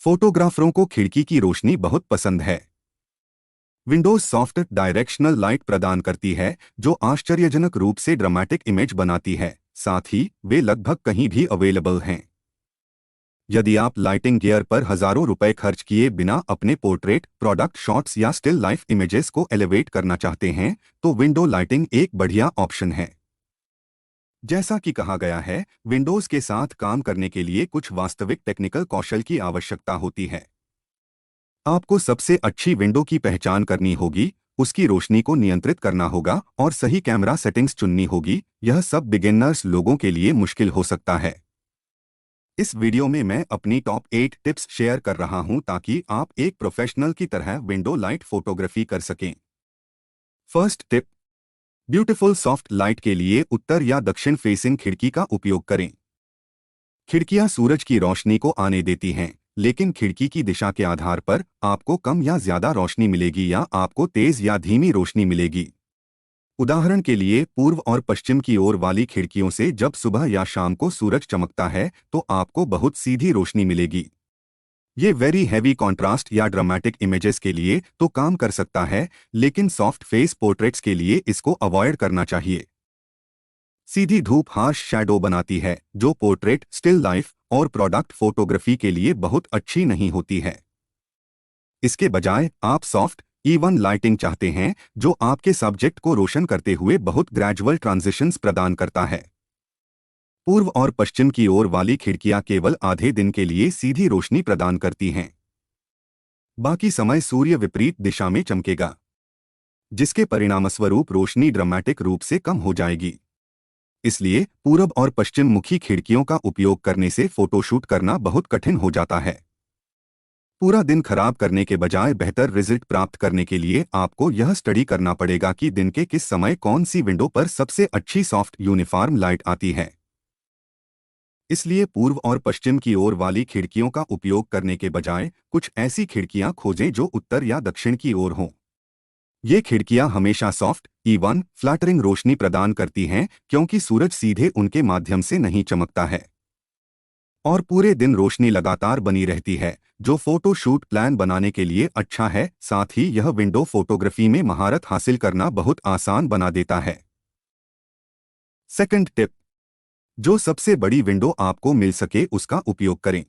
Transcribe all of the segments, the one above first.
फोटोग्राफरों को खिड़की की रोशनी बहुत पसंद है। विंडोज सॉफ्ट डायरेक्शनल लाइट प्रदान करती है जो आश्चर्यजनक रूप से ड्रामेटिक इमेज बनाती है। साथ ही वे लगभग कहीं भी अवेलेबल हैं। यदि आप लाइटिंग गियर पर हजारों रुपए खर्च किए बिना अपने पोर्ट्रेट, प्रोडक्ट शॉट्स या स्टिल लाइफ इमेजेस को एलिवेट करना चाहते हैं, तो विंडो लाइटिंग एक बढ़िया ऑप्शन है। जैसा कि कहा गया है, विंडोज के साथ काम करने के लिए कुछ वास्तविक टेक्निकल कौशल की आवश्यकता होती है। आपको सबसे अच्छी विंडो की पहचान करनी होगी, उसकी रोशनी को नियंत्रित करना होगा और सही कैमरा सेटिंग्स चुननी होगी। यह सब बिगिनर्स लोगों के लिए मुश्किल हो सकता है। इस वीडियो में मैं अपनी टॉप 8 टिप्स शेयर कर रहा हूं ताकि आप एक प्रोफेशनल की तरह विंडो लाइट फोटोग्राफी कर सकें। First tip, beautiful soft light के लिए उत्तर या दक्षिण फेसिंग खिड़की का उपयोग करें। खिड़कियां सूरज की रोशनी को आने देती हैं, लेकिन खिड़की की दिशा के आधार पर आपको कम या ज्यादा रोशनी मिलेगी या आपको तेज या धीमी रोशनी मिलेगी। उदाहरण के लिए, पूर्व और पश्चिम की ओर वाली खिड़कियों से जब सुबह या शाम को सूरज चमकता है तो आपको बहुत सीधी रोशनी मिलेगी। ये वेरी हैवी कॉन्ट्रास्ट या ड्रामेटिक इमेजेस के लिए तो काम कर सकता है, लेकिन सॉफ्ट फेस पोर्ट्रेट्स के लिए इसको अवॉइड करना चाहिए। सीधी धूप हार्श शैडो बनाती है, जो पोर्ट्रेट, स्टिल लाइफ और प्रोडक्ट फोटोग्राफी के लिए बहुत अच्छी नहीं होती है। इसके बजाय आप सॉफ्ट, इवन लाइटिंग चाहते हैं जो आपके सब्जेक्ट को रोशन करते हुए बहुत ग्रेजुअल ट्रांजिशंस प्रदान करता है। पूर्व और पश्चिम की ओर वाली खिड़कियां केवल आधे दिन के लिए सीधी रोशनी प्रदान करती हैं। बाकी समय सूर्य विपरीत दिशा में चमकेगा, जिसके परिणामस्वरूप रोशनी ड्रामेटिक रूप से कम हो जाएगी। इसलिए पूरब और पश्चिम मुखी खिड़कियों का उपयोग करने से फोटोशूट करना बहुत कठिन हो जाता है। पूरा दिन खराब करने के बजाय बेहतर रिजल्ट प्राप्त करने के लिए आपको यह स्टडी करना पड़ेगा कि दिन के किस समय कौन सी विंडो पर सबसे अच्छी सॉफ्ट यूनिफॉर्म लाइट आती है। इसलिए पूर्व और पश्चिम की ओर वाली खिड़कियों का उपयोग करने के बजाय कुछ ऐसी खिड़कियां खोजें जो उत्तर या दक्षिण की ओर हों। ये खिड़कियां हमेशा सॉफ्ट, इवन, फ्लैटरिंग रोशनी प्रदान करती हैं क्योंकि सूरज सीधे उनके माध्यम से नहीं चमकता है और पूरे दिन रोशनी लगातार बनी रहती है, जो फोटो शूट प्लान बनाने के लिए अच्छा है। साथ ही यह विंडो फोटोग्राफी में महारत हासिल करना बहुत आसान बना देता है। सेकंड टिप, जो सबसे बड़ी विंडो आपको मिल सके उसका उपयोग करें।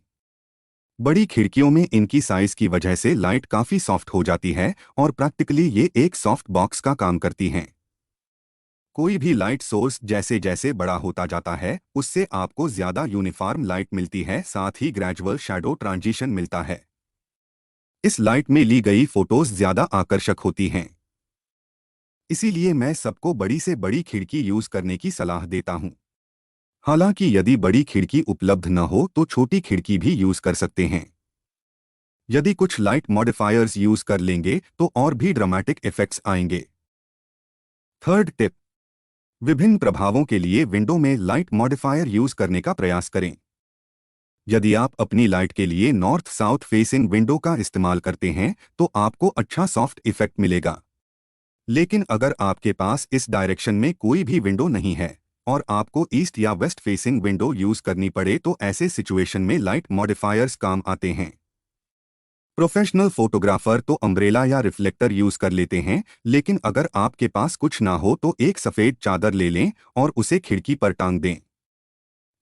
बड़ी खिड़कियों में इनकी साइज की वजह से लाइट काफी सॉफ्ट हो जाती है और प्रैक्टिकली ये एक सॉफ्ट बॉक्स का काम करती हैं। कोई भी लाइट सोर्स जैसे जैसे बड़ा होता जाता है, उससे आपको ज्यादा यूनिफॉर्म लाइट मिलती है, साथ ही ग्रेजुअल शैडो ट्रांजिशन मिलता है। इस लाइट में ली गई फोटोज ज्यादा आकर्षक होती हैं। इसीलिए मैं सबको बड़ी से बड़ी खिड़की यूज करने की सलाह देता हूं। हालांकि यदि बड़ी खिड़की उपलब्ध न हो तो छोटी खिड़की भी यूज कर सकते हैं। यदि कुछ लाइट मॉडिफायर्स यूज कर लेंगे तो और भी ड्रामेटिक इफेक्ट्स आएंगे। थर्ड टिप, विभिन्न प्रभावों के लिए विंडो में लाइट मॉडिफायर यूज करने का प्रयास करें। यदि आप अपनी लाइट के लिए नॉर्थ साउथ फेसिंग विंडो का इस्तेमाल करते हैं तो आपको अच्छा सॉफ्ट इफेक्ट मिलेगा। लेकिन अगर आपके पास इस डायरेक्शन में कोई भी विंडो नहीं है और आपको ईस्ट या वेस्ट फेसिंग विंडो यूज करनी पड़े तो ऐसे सिचुएशन में लाइट मॉडिफायर्स काम आते हैं। प्रोफेशनल फोटोग्राफर तो अम्ब्रेला या रिफ्लेक्टर यूज कर लेते हैं, लेकिन अगर आपके पास कुछ ना हो तो एक सफेद चादर ले लें और उसे खिड़की पर टांग दें।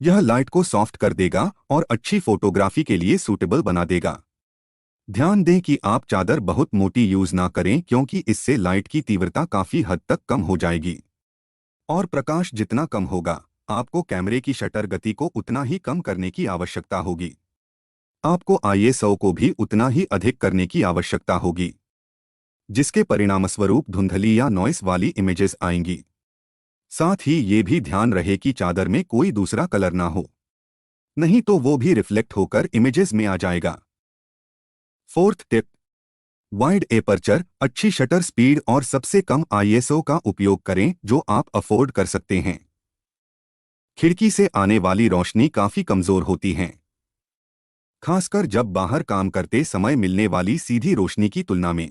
यह लाइट को सॉफ्ट कर देगा और अच्छी फोटोग्राफी के लिए सूटेबल बना देगा। ध्यान दें कि आप चादर बहुत मोटी यूज ना करें क्योंकि इससे लाइट की तीव्रता काफी हद तक कम हो जाएगी और प्रकाश जितना कम होगा, आपको कैमरे की शटर गति को उतना ही कम करने की आवश्यकता होगी। आपको आईएसओ को भी उतना ही अधिक करने की आवश्यकता होगी, जिसके परिणामस्वरूप धुंधली या नॉइस वाली इमेजेस आएंगी। साथ ही ये भी ध्यान रहे कि चादर में कोई दूसरा कलर ना हो, नहीं तो वो भी रिफ्लेक्ट होकर इमेजेस में आ जाएगा। फोर्थ टिप, वाइड एपर्चर, अच्छी शटर स्पीड और सबसे कम आईएसओ का उपयोग करें जो आप अफोर्ड कर सकते हैं। खिड़की से आने वाली रोशनी काफी कमजोर होती है, खासकर जब बाहर काम करते समय मिलने वाली सीधी रोशनी की तुलना में।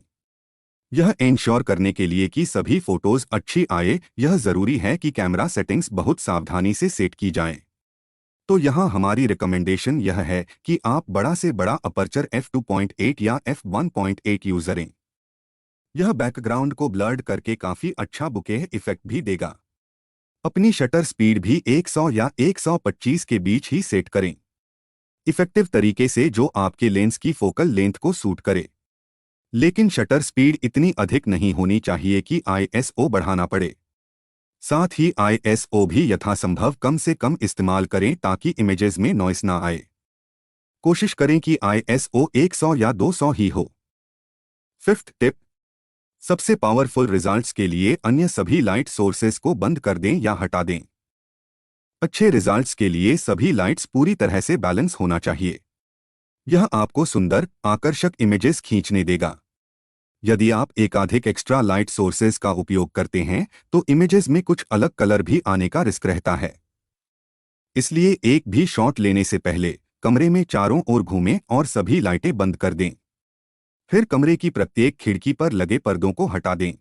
यह इंश्योर करने के लिए कि सभी फोटोज अच्छी आए, यह जरूरी है कि कैमरा सेटिंग्स बहुत सावधानी से सेट की जाएं। तो यहाँ हमारी रिकमेंडेशन यह है कि आप बड़ा से बड़ा अपर्चर f2.8 या f1.8 यूज करें। यह बैकग्राउंड को ब्लर्ड करके काफी अच्छा बुके इफेक्ट भी देगा। अपनी शटर स्पीड भी 100 या 125 के बीच ही सेट करें, इफेक्टिव तरीके से जो आपके लेंस की फोकल लेंथ को सूट करे। लेकिन शटर स्पीड इतनी अधिक नहीं होनी चाहिए कि ISO बढ़ाना पड़े। साथ ही ISO भी यथासंभव कम से कम इस्तेमाल करें ताकि इमेजेस में नॉइस ना आए। कोशिश करें कि ISO 100 या 200 ही हो। फिफ्थ टिप, सबसे पावरफुल रिजल्ट्स के लिए अन्य सभी लाइट सोर्सेस को बंद कर दें या हटा दें। अच्छे रिजल्ट्स के लिए सभी लाइट्स पूरी तरह से बैलेंस होना चाहिए। यह आपको सुंदर, आकर्षक इमेजेस खींचने देगा। यदि आप एकाधिक एक्स्ट्रा लाइट सोर्सेज का उपयोग करते हैं तो इमेजेस में कुछ अलग कलर भी आने का रिस्क रहता है। इसलिए एक भी शॉट लेने से पहले कमरे में चारों ओर घूमें और सभी लाइटें बंद कर दें। फिर कमरे की प्रत्येक खिड़की पर लगे पर्दों को हटा दें।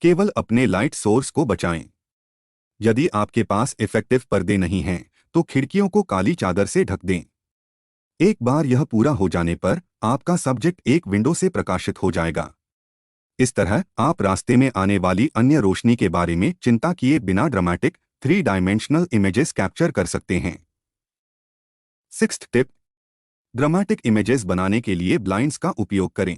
केवल अपने लाइट सोर्स को बचाएं। यदि आपके पास इफेक्टिव पर्दे नहीं हैं तो खिड़कियों को काली चादर से ढक दें। एक बार यह पूरा हो जाने पर आपका सब्जेक्ट एक विंडो से प्रकाशित हो जाएगा। इस तरह आप रास्ते में आने वाली अन्य रोशनी के बारे में चिंता किए बिना ड्रामेटिक 3 डायमेंशनल इमेजेस कैप्चर कर सकते हैं। सिक्स्थ टिप, ड्रामेटिक इमेजेस बनाने के लिए ब्लाइंड्स का उपयोग करें।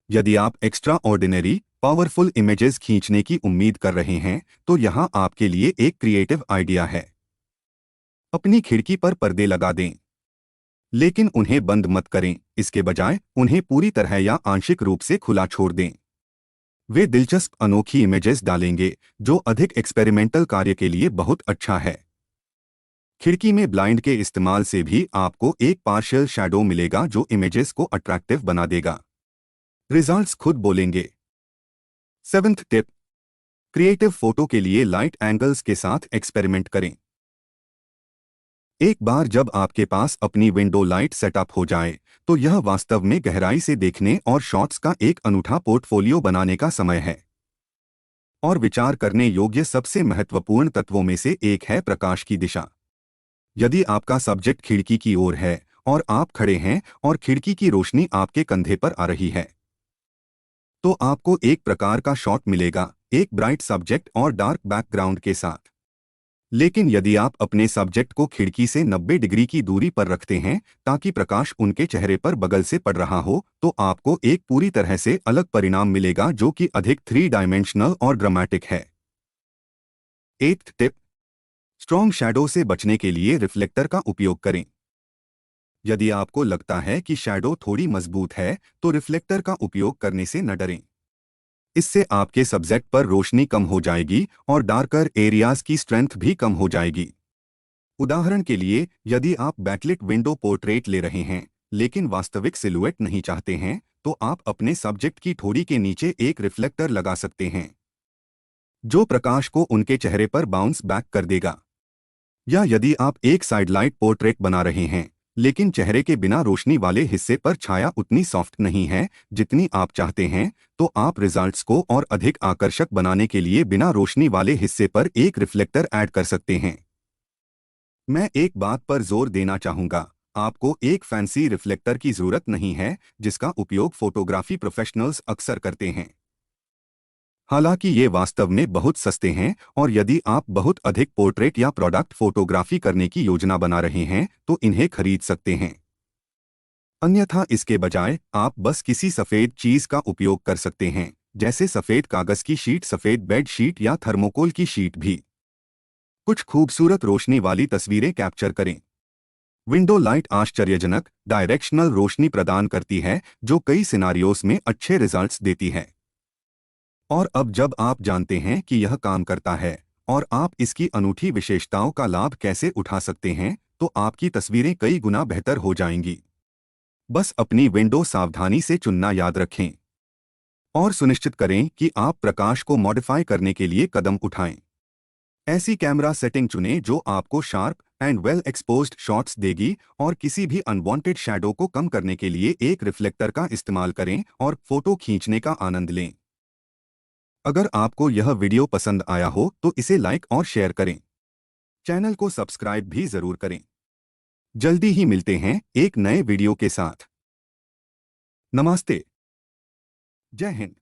यदि आप एक्स्ट्रा ऑर्डिनरी पावरफुल इमेजेस खींचने की उम्मीद कर रहे हैं तो यहाँ आपके लिए एक क्रिएटिव आइडिया है। अपनी खिड़की पर पर्दे लगा दें, लेकिन उन्हें बंद मत करें, इसके बजाय उन्हें पूरी तरह या आंशिक रूप से खुला छोड़ दें। वे दिलचस्प अनोखी इमेजेस डालेंगे जो अधिक एक्सपेरिमेंटल कार्य के लिए बहुत अच्छा है। खिड़की में ब्लाइंड के इस्तेमाल से भी आपको एक पार्शियल शैडो मिलेगा जो इमेजेस को अट्रैक्टिव बना देगा। रिजल्ट्स खुद बोलेंगे। सेवेंथ टिप, क्रिएटिव फोटो के लिए लाइट एंगल्स के साथ एक्सपेरिमेंट करें। एक बार जब आपके पास अपनी विंडो लाइट सेटअप हो जाए तो यह वास्तव में गहराई से देखने और शॉट्स का एक अनूठा पोर्टफोलियो बनाने का समय है। और विचार करने योग्य सबसे महत्वपूर्ण तत्वों में से एक है प्रकाश की दिशा। यदि आपका सब्जेक्ट खिड़की की ओर है और आप खड़े हैं और खिड़की की रोशनी आपके कंधे पर आ रही है तो आपको एक प्रकार का शॉट मिलेगा, एक ब्राइट सब्जेक्ट और डार्क बैकग्राउंड के साथ। लेकिन यदि आप अपने सब्जेक्ट को खिड़की से 90 डिग्री की दूरी पर रखते हैं ताकि प्रकाश उनके चेहरे पर बगल से पड़ रहा हो तो आपको एक पूरी तरह से अलग परिणाम मिलेगा जो कि अधिक 3 डायमेंशनल और ड्रामेटिक है। एट्थ टिप, स्ट्रॉन्ग शैडो से बचने के लिए रिफ्लेक्टर का उपयोग करें। यदि आपको लगता है कि शैडो थोड़ी मजबूत है तो रिफ्लेक्टर का उपयोग करने से न डरें। इससे आपके सब्जेक्ट पर रोशनी कम हो जाएगी और डार्कर एरियाज की स्ट्रेंथ भी कम हो जाएगी। उदाहरण के लिए, यदि आप बैकलिट विंडो पोर्ट्रेट ले रहे हैं लेकिन वास्तविक सिलुएट नहीं चाहते हैं तो आप अपने सब्जेक्ट की ठोड़ी के नीचे एक रिफ्लेक्टर लगा सकते हैं जो प्रकाश को उनके चेहरे पर बाउंस बैक कर देगा। या यदि आप एक साइड लाइट पोर्ट्रेट बना रहे हैं लेकिन चेहरे के बिना रोशनी वाले हिस्से पर छाया उतनी सॉफ्ट नहीं है जितनी आप चाहते हैं तो आप रिजल्ट्स को और अधिक आकर्षक बनाने के लिए बिना रोशनी वाले हिस्से पर एक रिफ्लेक्टर ऐड कर सकते हैं। मैं एक बात पर जोर देना चाहूंगा, आपको एक फैंसी रिफ्लेक्टर की जरूरत नहीं है जिसका उपयोग फोटोग्राफी प्रोफेशनल्स अक्सर करते हैं। हालांकि ये वास्तव में बहुत सस्ते हैं और यदि आप बहुत अधिक पोर्ट्रेट या प्रोडक्ट फोटोग्राफी करने की योजना बना रहे हैं तो इन्हें खरीद सकते हैं। अन्यथा इसके बजाय आप बस किसी सफ़ेद चीज़ का उपयोग कर सकते हैं, जैसे सफ़ेद कागज़ की शीट, सफ़ेद बेड शीट या थर्मोकोल की शीट भी। कुछ खूबसूरत रोशनी वाली तस्वीरें कैप्चर करें। विंडो लाइट आश्चर्यजनक डायरेक्शनल रोशनी प्रदान करती है जो कई सिनारियोस में अच्छे रिजल्ट्स देती है। और अब जब आप जानते हैं कि यह काम करता है और आप इसकी अनूठी विशेषताओं का लाभ कैसे उठा सकते हैं तो आपकी तस्वीरें कई गुना बेहतर हो जाएंगी। बस अपनी विंडो सावधानी से चुनना याद रखें और सुनिश्चित करें कि आप प्रकाश को मॉडिफाई करने के लिए कदम उठाएं। ऐसी कैमरा सेटिंग चुनें जो आपको sharp and well exposed shots देगी और किसी भी अनवांटेड शैडो को कम करने के लिए एक रिफ्लेक्टर का इस्तेमाल करें और फोटो खींचने का आनंद लें। अगर आपको यह वीडियो पसंद आया हो तो इसे लाइक और शेयर करें। चैनल को सब्सक्राइब भी जरूर करें। जल्दी ही मिलते हैं एक नए वीडियो के साथ। नमस्ते। जय हिंद।